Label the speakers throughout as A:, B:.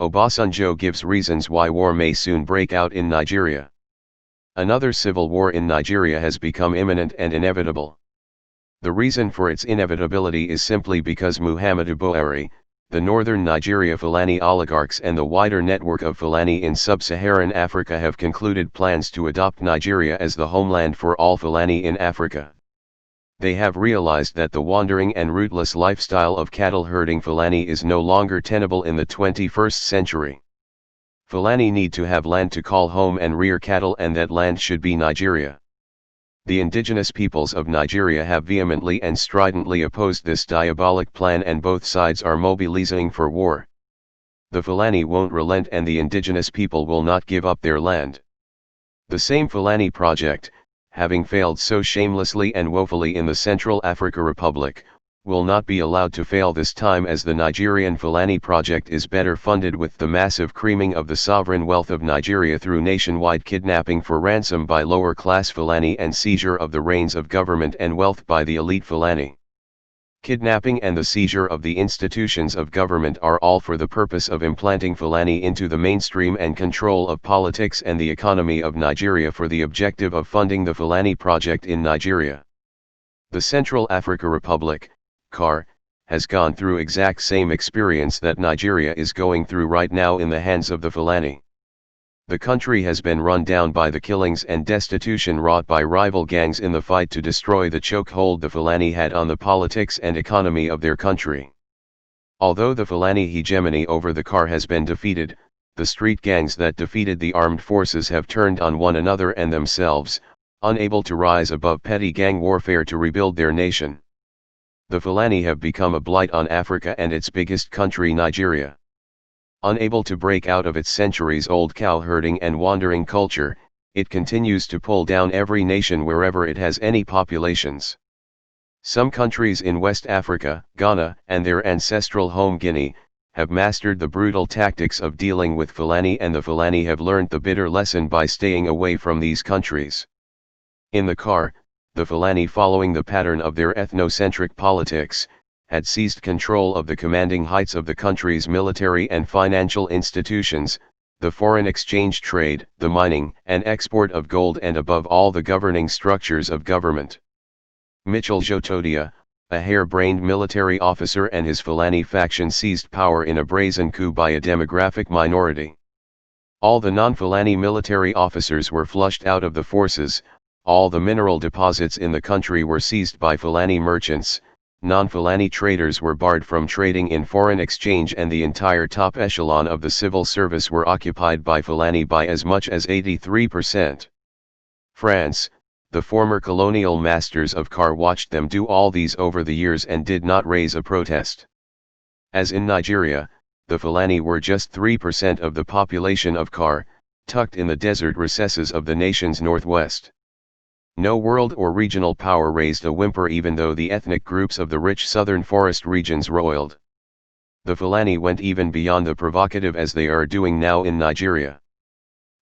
A: Obasanjo gives reasons why war may soon break out in Nigeria. Another civil war in Nigeria has become imminent and inevitable. The reason for its inevitability is simply because Muhammadu Buhari, the northern Nigeria Fulani oligarchs and the wider network of Fulani in sub-Saharan Africa have concluded plans to adopt Nigeria as the homeland for all Fulani in Africa. They have realized that the wandering and rootless lifestyle of cattle-herding Fulani is no longer tenable in the 21st century. Fulani need to have land to call home and rear cattle, and that land should be Nigeria. The indigenous peoples of Nigeria have vehemently and stridently opposed this diabolic plan, and both sides are mobilizing for war. The Fulani won't relent, and the indigenous people will not give up their land. The same Fulani project, having failed so shamelessly and woefully in the Central Africa Republic, will not be allowed to fail this time, as the Nigerian Fulani project is better funded with the massive creaming of the sovereign wealth of Nigeria through nationwide kidnapping for ransom by lower-class Fulani and seizure of the reins of government and wealth by the elite Fulani. Kidnapping and the seizure of the institutions of government are all for the purpose of implanting Fulani into the mainstream and control of politics and the economy of Nigeria, for the objective of funding the Fulani project in Nigeria. The Central Africa Republic, CAR, has gone through exact same experience that Nigeria is going through right now in the hands of the Fulani. The country has been run down by the killings and destitution wrought by rival gangs in the fight to destroy the chokehold the Fulani had on the politics and economy of their country. Although the Fulani hegemony over the CAR has been defeated, the street gangs that defeated the armed forces have turned on one another and themselves, unable to rise above petty gang warfare to rebuild their nation. The Fulani have become a blight on Africa and its biggest country, Nigeria. Unable to break out of its centuries-old cow-herding and wandering culture, it continues to pull down every nation wherever it has any populations. Some countries in West Africa, Ghana, and their ancestral home Guinea, have mastered the brutal tactics of dealing with Fulani, and the Fulani have learned the bitter lesson by staying away from these countries. In the CAR, the Fulani, following the pattern of their ethnocentric politics, had seized control of the commanding heights of the country's military and financial institutions, the foreign exchange trade, the mining and export of gold, and above all the governing structures of government. Michel Jotodia, a hair-brained military officer, and his Fulani faction seized power in a brazen coup by a demographic minority. All the non-Fulani military officers were flushed out of the forces. All the mineral deposits in the country were seized by Fulani merchants, non-Fulani traders were barred from trading in foreign exchange, and the entire top echelon of the civil service were occupied by Fulani by as much as 83%. France, the former colonial masters of CAR, watched them do all these over the years and did not raise a protest. As in Nigeria, the Fulani were just 3% of the population of CAR, tucked in the desert recesses of the nation's northwest. No world or regional power raised a whimper, even though the ethnic groups of the rich southern forest regions roiled. The Fulani went even beyond the provocative, as they are doing now in Nigeria.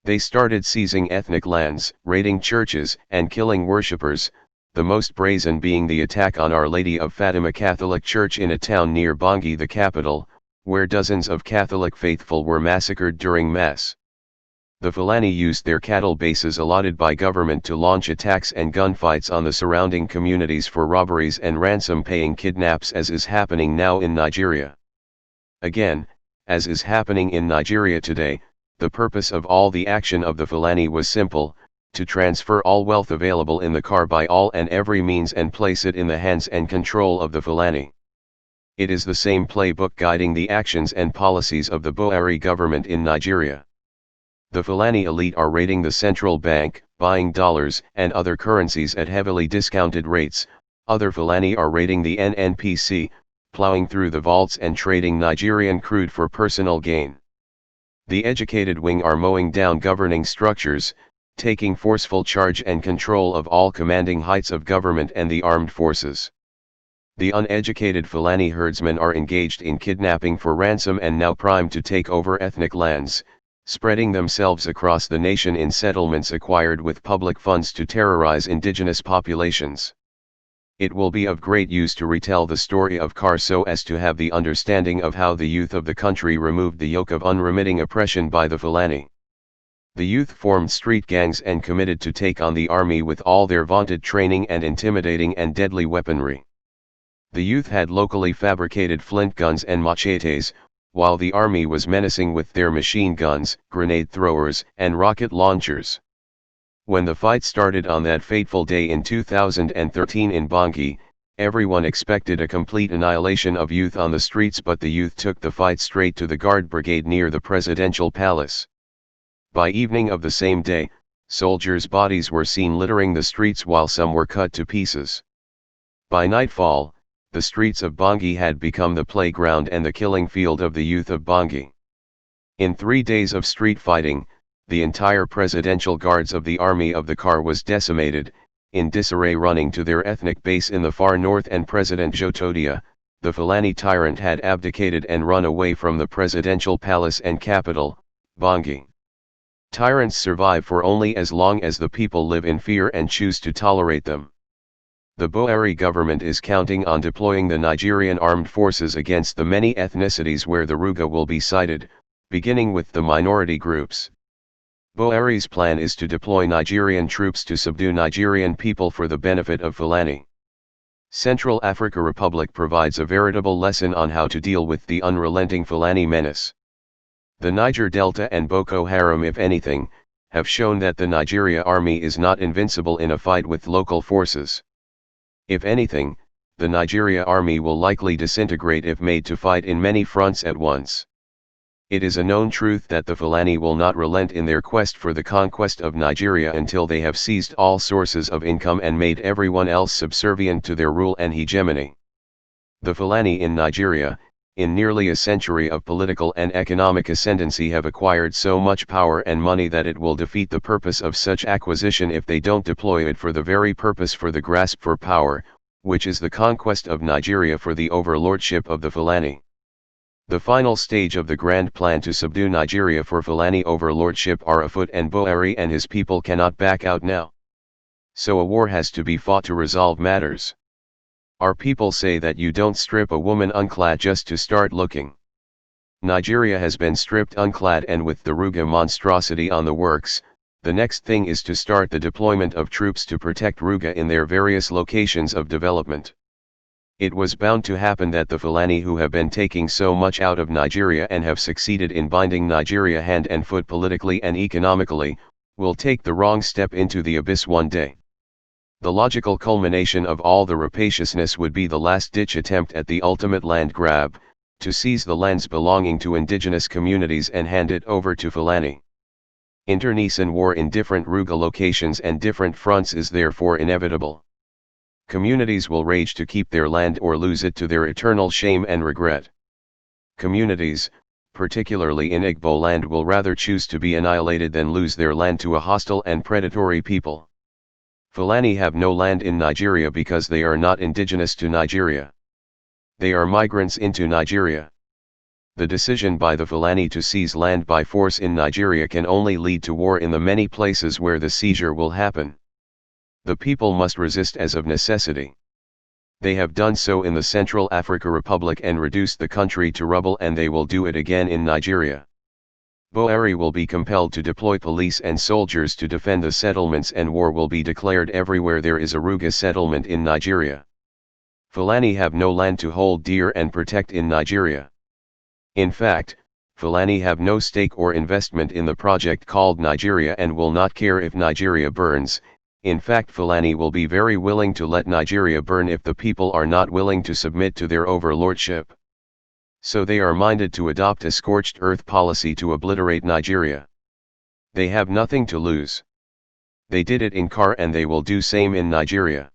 A: They started seizing ethnic lands, raiding churches, and killing worshippers, the most brazen being the attack on Our Lady of Fatima Catholic Church in a town near Bangui, the capital, where dozens of Catholic faithful were massacred during Mass. The Fulani used their cattle bases allotted by government to launch attacks and gunfights on the surrounding communities for robberies and ransom-paying kidnaps, as is happening now in Nigeria. Again, as is happening in Nigeria today, the purpose of all the action of the Fulani was simple: to transfer all wealth available in the CAR by all and every means and place it in the hands and control of the Fulani. It is the same playbook guiding the actions and policies of the Buhari government in Nigeria. The Fulani elite are raiding the central bank, buying dollars and other currencies at heavily discounted rates. Other Fulani are raiding the NNPC, plowing through the vaults and trading Nigerian crude for personal gain. The educated wing are mowing down governing structures, taking forceful charge and control of all commanding heights of government and the armed forces. The uneducated Fulani herdsmen are engaged in kidnapping for ransom and now primed to take over ethnic lands, spreading themselves across the nation in settlements acquired with public funds to terrorize indigenous populations. It will be of great use to retell the story of Kar so as to have the understanding of how the youth of the country removed the yoke of unremitting oppression by the Fulani. The youth formed street gangs and committed to take on the army with all their vaunted training and intimidating and deadly weaponry. The youth had locally fabricated flint guns and machetes, while the army was menacing with their machine guns, grenade throwers, and rocket launchers. When the fight started on that fateful day in 2013 in Bangui, everyone expected a complete annihilation of youth on the streets, but the youth took the fight straight to the guard brigade near the presidential palace. By evening of the same day, soldiers' bodies were seen littering the streets while some were cut to pieces. By nightfall, the streets of Bangui had become the playground and the killing field of the youth of Bangui. In 3 days of street fighting, the entire presidential guards of the army of the Kar was decimated, in disarray, running to their ethnic base in the far north, and President Jotodia, the Fulani tyrant, had abdicated and run away from the presidential palace and capital, Bangui. Tyrants survive for only as long as the people live in fear and choose to tolerate them. The Buhari government is counting on deploying the Nigerian armed forces against the many ethnicities where the Ruga will be sited, beginning with the minority groups. Buhari's plan is to deploy Nigerian troops to subdue Nigerian people for the benefit of Fulani. Central Africa Republic provides a veritable lesson on how to deal with the unrelenting Fulani menace. The Niger Delta and Boko Haram, if anything, have shown that the Nigeria army is not invincible in a fight with local forces. If anything, the Nigeria army will likely disintegrate if made to fight in many fronts at once. It is a known truth that the Fulani will not relent in their quest for the conquest of Nigeria until they have seized all sources of income and made everyone else subservient to their rule and hegemony. The Fulani in Nigeria, in nearly a century of political and economic ascendancy, have acquired so much power and money that it will defeat the purpose of such acquisition if they don't deploy it for the very purpose for the grasp for power, which is the conquest of Nigeria for the overlordship of the Fulani. The final stage of the grand plan to subdue Nigeria for Fulani overlordship are afoot, and Buhari and his people cannot back out now. So a war has to be fought to resolve matters. Our people say that you don't strip a woman unclad just to start looking. Nigeria has been stripped unclad, and with the Ruga monstrosity on the works, the next thing is to start the deployment of troops to protect Ruga in their various locations of development. It was bound to happen that the Fulani, who have been taking so much out of Nigeria and have succeeded in binding Nigeria hand and foot politically and economically, will take the wrong step into the abyss one day. The logical culmination of all the rapaciousness would be the last-ditch attempt at the ultimate land grab, to seize the lands belonging to indigenous communities and hand it over to Fulani. Internecine war in different Ruga locations and different fronts is therefore inevitable. Communities will rage to keep their land or lose it to their eternal shame and regret. Communities, particularly in Igbo land, will rather choose to be annihilated than lose their land to a hostile and predatory people. Fulani have no land in Nigeria because they are not indigenous to Nigeria. They are migrants into Nigeria. The decision by the Fulani to seize land by force in Nigeria can only lead to war in the many places where the seizure will happen. The people must resist as of necessity. They have done so in the Central Africa Republic and reduced the country to rubble, and they will do it again in Nigeria. Buhari will be compelled to deploy police and soldiers to defend the settlements, and war will be declared everywhere there is a Ruga settlement in Nigeria. Fulani have no land to hold dear and protect in Nigeria. In fact, Fulani have no stake or investment in the project called Nigeria and will not care if Nigeria burns. In fact, Fulani will be very willing to let Nigeria burn if the people are not willing to submit to their overlordship. So they are minded to adopt a scorched earth policy to obliterate Nigeria. They have nothing to lose. They did it in Kar and they will do same in Nigeria.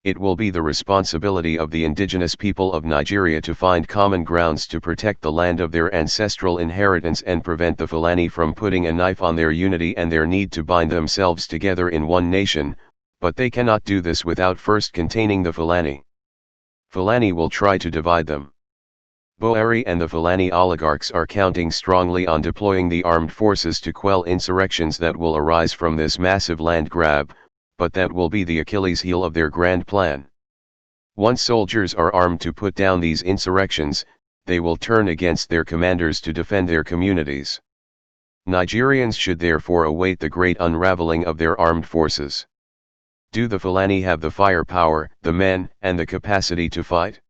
A: It will be the responsibility of the indigenous people of Nigeria to find common grounds to protect the land of their ancestral inheritance and prevent the Fulani from putting a knife on their unity and their need to bind themselves together in one nation, but they cannot do this without first containing the Fulani. Fulani will try to divide them. Buhari and the Fulani oligarchs are counting strongly on deploying the armed forces to quell insurrections that will arise from this massive land grab, but that will be the Achilles heel of their grand plan. Once soldiers are armed to put down these insurrections, they will turn against their commanders to defend their communities. Nigerians should therefore await the great unraveling of their armed forces. Do the Fulani have the firepower, the men, and the capacity to fight?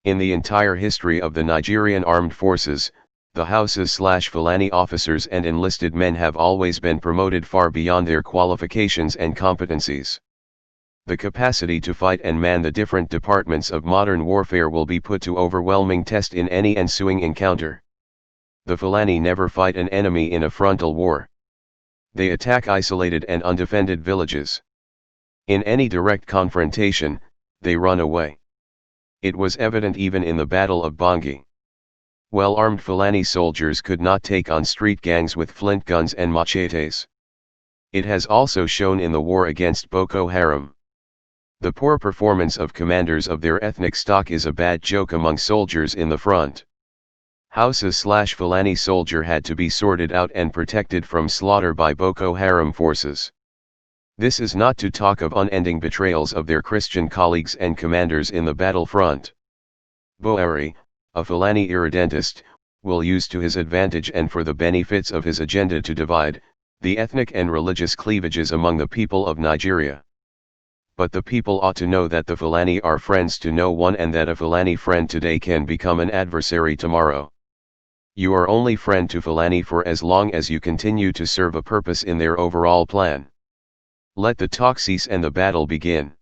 A: In the entire history of the Nigerian armed forces, the Hausas/Fulani officers and enlisted men have always been promoted far beyond their qualifications and competencies. The capacity to fight and man the different departments of modern warfare will be put to overwhelming test in any ensuing encounter. The Fulani never fight an enemy in a frontal war. They attack isolated and undefended villages. In any direct confrontation, they run away. It was evident even in the Battle of Bangi. Well-armed Fulani soldiers could not take on street gangs with flint guns and machetes. It has also shown in the war against Boko Haram. The poor performance of commanders of their ethnic stock is a bad joke among soldiers in the front. Hausa/Fulani soldier had to be sorted out and protected from slaughter by Boko Haram forces. This is not to talk of unending betrayals of their Christian colleagues and commanders in the battlefront. Buhari, a Fulani irredentist, will use to his advantage and for the benefits of his agenda to divide the ethnic and religious cleavages among the people of Nigeria. But the people ought to know that the Fulani are friends to no one and that a Fulani friend today can become an adversary tomorrow. You are only friend to Fulani for as long as you continue to serve a purpose in their overall plan. Let the talk cease and the battle begin.